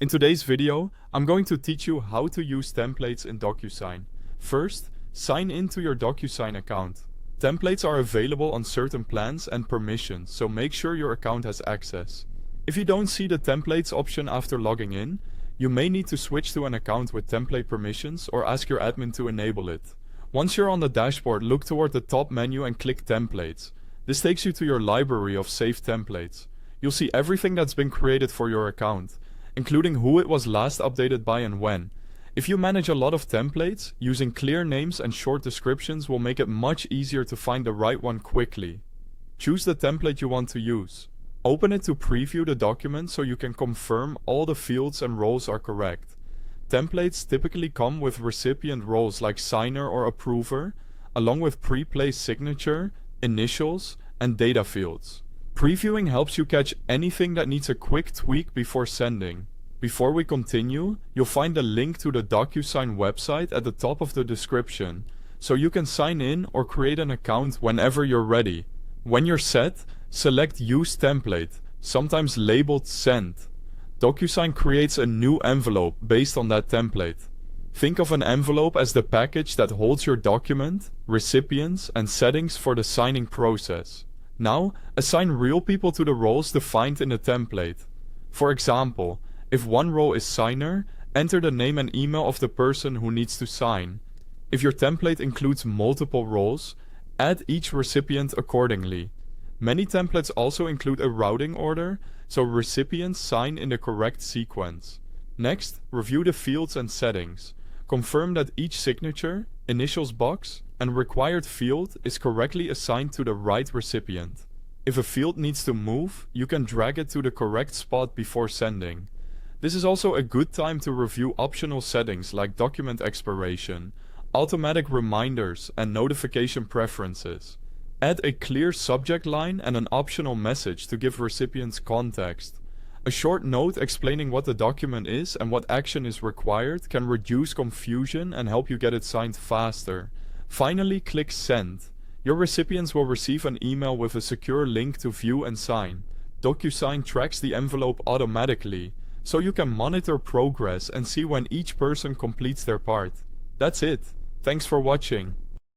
In today's video, I'm going to teach you how to use templates in DocuSign. First, sign in to your DocuSign account. Templates are available on certain plans and permissions, so make sure your account has access. If you don't see the templates option after logging in, you may need to switch to an account with template permissions or ask your admin to enable it. Once you're on the dashboard, look toward the top menu and click Templates. This takes you to your library of saved templates. You'll see everything that's been created for your account, including who it was last updated by and when. If you manage a lot of templates, using clear names and short descriptions will make it much easier to find the right one quickly. Choose the template you want to use. Open it to preview the document so you can confirm all the fields and roles are correct. Templates typically come with recipient roles like signer or approver, along with pre-placed signature, initials, and data fields. Previewing helps you catch anything that needs a quick tweak before sending. Before we continue, you'll find a link to the DocuSign website at the top of the description, so you can sign in or create an account whenever you're ready. When you're set, select Use Template, sometimes labeled Send. DocuSign creates a new envelope based on that template. Think of an envelope as the package that holds your document, recipients, and settings for the signing process. Now, assign real people to the roles defined in the template. For example, if one role is signer, enter the name and email of the person who needs to sign. If your template includes multiple roles, add each recipient accordingly. Many templates also include a routing order, so recipients sign in the correct sequence. Next, review the fields and settings. Confirm that each signature, initials box, and required field is correctly assigned to the right recipient. If a field needs to move, you can drag it to the correct spot before sending. This is also a good time to review optional settings like document expiration, automatic reminders, and notification preferences. Add a clear subject line and an optional message to give recipients context. A short note explaining what the document is and what action is required can reduce confusion and help you get it signed faster. Finally, click Send. Your recipients will receive an email with a secure link to view and sign. DocuSign tracks the envelope automatically, so you can monitor progress and see when each person completes their part. That's it. Thanks for watching.